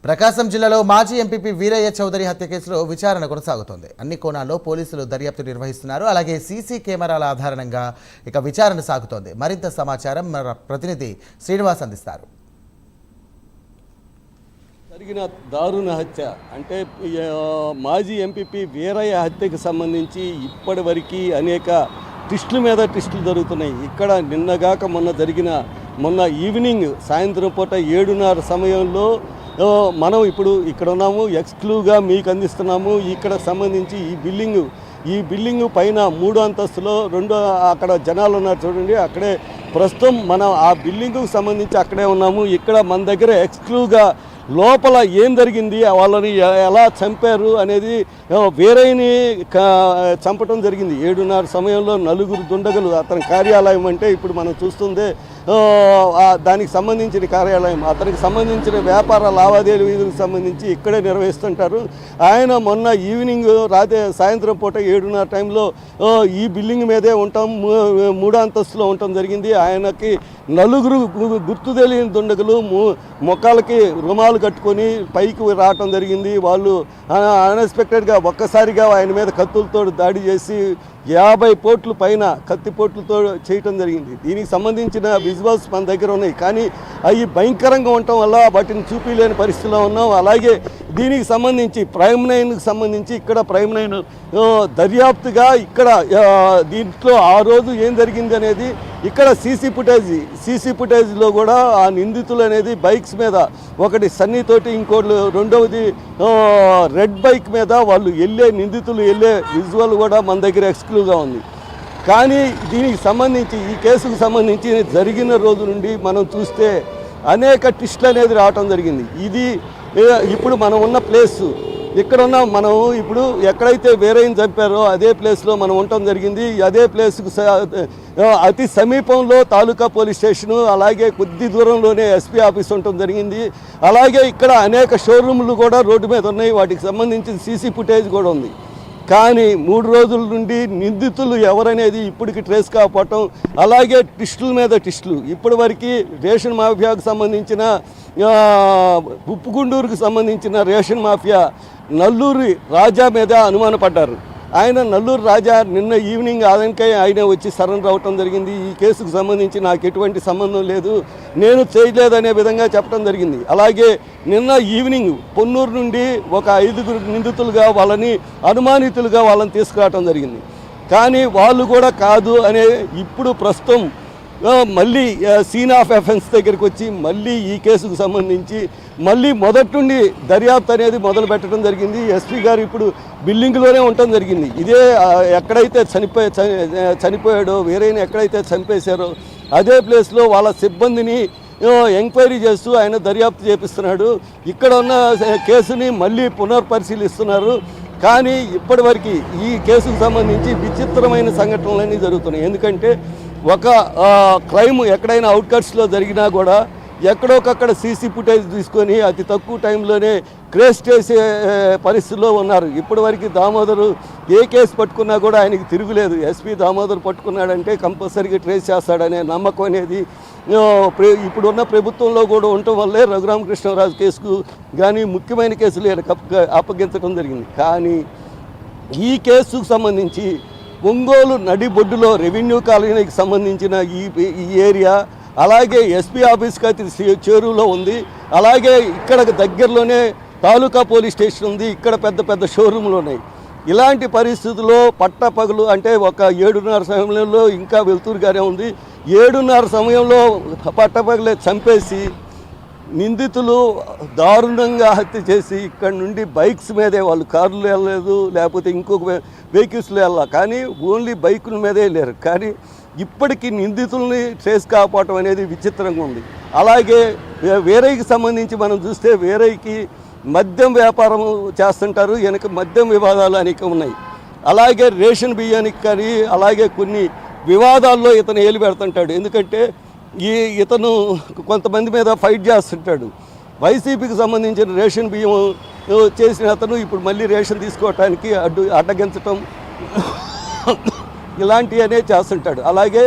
ప్రకాశం జిల్లాలో మాజీ ఎంపీపీ వీరయ్య చౌదరి హత్య కేసులో విచారణ కొనసాగుతోంది. అన్ని కోణాల్లో పోలీసులు దర్యాప్తు నిర్వహిస్తున్నారు. అలాగే సీసీ కెమెరాల ఆధారంగా విచారణ సాగుతోంది. మరింత సమాచారం మన ప్రతినిధి శ్రీనివాస్ అందిస్తారు. జరిగిన దారుణ హత్య అంటే మాజీ ఎంపీపీ వీరయ్య హత్యకు సంబంధించి ఇప్పటివరకు అనేక ట్విస్టుల మీద ట్విస్టులు జరుగుతున్నాయి. ఇక్కడ నిన్నగాక మొన్న ఈవినింగ్ సాయంత్రం పూట 7:30 సమయంలో మనం ఇప్పుడు ఇక్కడ ఉన్నాము, ఎక్స్క్లూవ్గా మీకు అందిస్తున్నాము. ఇక్కడ సంబంధించి ఈ బిల్డింగ్ పైన 3వ అంతస్తులో అక్కడ జనాలు ఉన్నారు చూడండి. అక్కడే ప్రస్తుతం మనం ఆ బిల్డింగ్కు సంబంధించి అక్కడే ఉన్నాము. ఇక్కడ మన దగ్గర ఎక్స్క్లూవ్గా లోపల ఏం జరిగింది, వాళ్ళని ఎలా చంపారు అనేది వీరయ్యని చంపటం జరిగింది. 7:30 సమయంలో 4 దుండగులు అతని కార్యాలయం అంటే ఇప్పుడు మనం చూస్తుందే దానికి సంబంధించిన కార్యాలయం, అతనికి సంబంధించిన వ్యాపార లావాదేవీలకు సంబంధించి ఇక్కడే నిర్వహిస్తుంటారు. ఆయన మొన్న ఈవినింగ్ సాయంత్రం పూట 7:30 టైంలో ఈ బిల్డింగ్ మీదే ఉంటాం, 3వ అంతస్తులో ఉండటం జరిగింది. ఆయనకి 4 గుర్తు తెలియని దుండగులు మొక్కలకి రుమాలు కట్టుకొని పైకి రావటం జరిగింది. వాళ్ళు అన్ఎక్స్పెక్టెడ్గా ఒక్కసారిగా ఆయన మీద కత్తులతో దాడి చేసి 50 పోట్ల పైన కత్తిపోట్లతో చేయటం జరిగింది. దీనికి సంబంధించిన విజువల్స్ మన దగ్గర ఉన్నాయి, కానీ అవి భయంకరంగా ఉండటం వల్ల వాటిని చూపించలేని పరిస్థితిలో ఉన్నాం. అలాగే దీనికి సంబంధించి ప్రైమ్ 9కి సంబంధించి ఇక్కడ ప్రైమ్ 9 దర్యాప్తుగా ఇక్కడ దీంట్లో ఆ రోజు ఏం జరిగింది అనేది ఇక్కడ సీసీ ఫుటేజ్లో కూడా ఆ నిందితులు అనేది బైక్స్ మీద, ఒకటి సన్నీతోటి, ఇంకోటి రెండవది రెడ్ బైక్ మీద వాళ్ళు నిందితులు వెళ్ళే విజువల్ కూడా మన దగ్గర ఎక్స్క్లూవ్గా ఉంది. కానీ దీనికి సంబంధించి ఈ కేసుకు సంబంధించి జరిగిన రోజు నుండి మనం చూస్తే అనేక ట్విస్టులు అనేది రావటం జరిగింది. ఇది ఇప్పుడు మనం ఉన్న ప్లేసు, ఇక్కడున్న మనం ఇప్పుడు ఎక్కడైతే వీరయ్యని చంపారో అదే ప్లేస్లో మనం ఉండటం జరిగింది. అదే ప్లేస్కు అతి సమీపంలో తాలూకా పోలీస్ స్టేషను, అలాగే కొద్ది దూరంలోనే ఎస్పీ ఆఫీస్ ఉండటం జరిగింది. అలాగే ఇక్కడ అనేక షోరూమ్లు కూడా రోడ్డు మీద ఉన్నాయి, వాటికి సంబంధించిన సీసీ ఫుటేజ్ కూడా ఉంది. కానీ 3 రోజుల నుండి నిందితులు ఎవరనేది ఇప్పటికి ట్రేస్ కాకపోవటం, అలాగే ట్విస్టుల మీద ట్విస్టులు. ఇప్పటి వరకు రేషన్ మాఫియాకు సంబంధించిన ఉప్పుగుండూరుకు సంబంధించిన రేషన్ మాఫియా నల్లూరి రాజా మీద అనుమానపడ్డారు. ఆయన నల్లూరు రాజా నిన్న ఈవినింగ్ ఆయన వచ్చి సరెండర్ అవ్వటం జరిగింది. ఈ కేసుకు సంబంధించి నాకు ఎటువంటి సంబంధం లేదు, నేను చేయలేదనే విధంగా చెప్పడం జరిగింది. అలాగే నిన్న ఈవినింగ్ పొన్నూరు నుండి ఒక 5 నిందితులుగా అనుమానితులుగా వాళ్ళని తీసుకురావటం జరిగింది. కానీ వాళ్ళు కూడా కాదు అనే ఇప్పుడు ప్రస్తుతం మళ్ళీ సీన్ ఆఫ్ ఎఫెన్స్ దగ్గరికి వచ్చి మళ్ళీ ఈ కేసుకు సంబంధించి మళ్ళీ మొదటి నుండి దర్యాప్తు అనేది మొదలు పెట్టడం జరిగింది. ఎస్పీ గారు ఇప్పుడు బిల్డింగ్లోనే ఉండటం జరిగింది. ఇదే ఎక్కడైతే చనిపోయాడో వీరయ్యని ఎక్కడైతే చంపేశారో అదే ప్లేస్లో వాళ్ళ సిబ్బందిని ఎంక్వైరీ చేస్తూ ఆయన దర్యాప్తు చేపిస్తున్నాడు. ఇక్కడ ఉన్న కేసుని మళ్ళీ పునర్పరిశీలిస్తున్నారు. కానీ ఇప్పటివరకు ఈ కేసుకు సంబంధించి విచిత్రమైన సంఘటనలన్నీ జరుగుతున్నాయి. ఎందుకంటే ఒక క్రైమ్ ఎక్కడైనా అవుట్కట్స్లో జరిగినా కూడా ఎక్కడొకక్కడ సీసీ ఫుటేజ్ తీసుకొని అతి తక్కువ టైంలోనే ట్రేస్ చేసే పరిస్థితుల్లో ఉన్నారు. ఇప్పటివరకు దామోదరు ఏ కేసు పట్టుకున్నా కూడా ఆయనకి తిరుగులేదు. ఎస్పీ దామోదర్ పట్టుకున్నాడంటే కంపల్సరీగా ట్రేస్ చేస్తాడనే నమ్మకం అనేది ఇప్పుడున్న ప్రభుత్వంలో కూడా ఉండటం వల్లే రఘురామకృష్ణరాజు కేసుకు కానీ ముఖ్యమైన కేసులు అప్పగించడం జరిగింది. కానీ ఈ కేసుకు సంబంధించి ఒంగోలు నడిబొడ్డులో రెవెన్యూ కాలనీకి సంబంధించిన ఈ ఏరియా, అలాగే ఎస్పీ ఆఫీస్కి అతి చేరువలో ఉంది. అలాగే ఇక్కడ దగ్గరలోనే తాలూకా పోలీస్ స్టేషన్ ఉంది. ఇక్కడ పెద్ద షోరూమ్లు ఉన్నాయి. ఇలాంటి పరిస్థితుల్లో పట్టపగలు అంటే ఒక 7:30 సమయంలో ఇంకా వెళ్తూరుగానే ఉంది. 7:30 సమయంలో పట్టపగలే చంపేసి నిందితులు దారుణంగా హత్య చేసి ఇక్కడ నుండి బైక్స్ మీదే, వాళ్ళు కార్లు వెళ్ళలేదు, లేకపోతే ఇంకొక వెహికల్స్లో వెళ్ళాలి, కానీ ఓన్లీ బైకుల మీదే వెళ్ళారు. కానీ ఇప్పటికీ నిందితుల్ని ట్రేస్ కాకపోవటం అనేది విచిత్రంగా ఉంది. అలాగే వీరయ్యకి సంబంధించి మనం చూస్తే వీరయ్యకి మద్యం వ్యాపారం చేస్తుంటారు, వెనక మద్యం వివాదాలు అనేక ఉన్నాయి. అలాగే రేషన్ బియ్యానికి కానీ అలాగే కొన్ని వివాదాల్లో ఇతను ఏలు పెడుతుంటాడు. ఎందుకంటే ఇతను కొంతమంది మీద ఫైట్ చేస్తుంటాడు. వైసీపీకి సంబంధించిన రేషన్ బియ్యం చేసిన అతను ఇప్పుడు మళ్ళీ రేషన్ తీసుకోవటానికి అడ్డగించటం ఇలాంటివనే చేస్తుంటాడు. అలాగే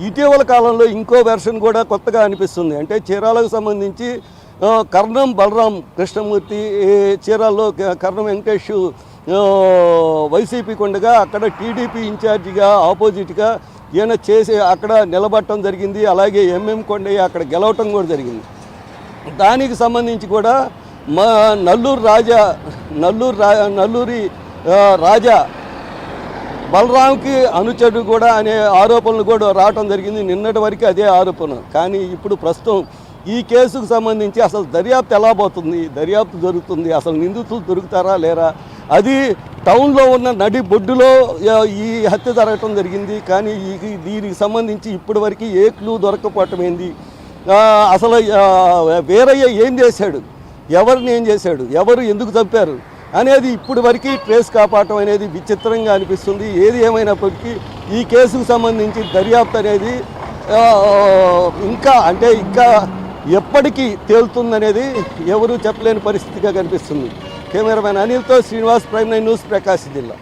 ఇటీవల కాలంలో ఇంకో వెర్షన్ కూడా కొత్తగా అనిపిస్తుంది. అంటే చీరాలకు సంబంధించి కర్ణం బలరాం కృష్ణమూర్తి చీరాల్లో కర్ణం వెంకటేష్ వైసీపీకి ఉండగా అక్కడ టీడీపీ ఇన్ఛార్జిగా ఆపోజిట్గా ఈయన చేసి అక్కడ నిలబడటం జరిగింది. అలాగే కొండయ్య అక్కడ గెలవటం కూడా జరిగింది. దానికి సంబంధించి కూడా మా నల్లూరి రాజా బలరాంకి అనుచరుడు కూడా అనే ఆరోపణలు కూడా రావటం జరిగింది. నిన్నటి వరకు అదే ఆరోపణ. కానీ ఇప్పుడు ప్రస్తుతం ఈ కేసుకు సంబంధించి అసలు దర్యాప్తు ఎలా పోతుంది, దర్యాప్తు జరుగుతుంది, అసలు నిందితులు దొరుకుతారా లేరా, అది టౌన్లో ఉన్న నడి బొడ్డులో ఈ హత్య జరగటం జరిగింది. కానీ దీనికి సంబంధించి ఇప్పటి వరకు ఏ క్లూ దొరకపోవటం ఏంది, అసలు వీరయ్య ఏం చేశాడు, ఎవరిని ఏం చేశాడు, ఎవరు ఎందుకు చంపారు అనేది ఇప్పటి వరకు ట్రేస్ కాపాడటం అనేది విచిత్రంగా అనిపిస్తుంది. ఏది ఏమైనప్పటికీ ఈ కేసుకు సంబంధించి దర్యాప్తు అనేది ఇంకా ఎప్పటికీ తేలుతుందనేది ఎవరూ చెప్పలేని పరిస్థితిగా కనిపిస్తుంది. కెమెరామెన్ అనిల్తో శ్రీనివాస్, ప్రైమ్ 9 న్యూస్, ప్రకాశం జిల్లా.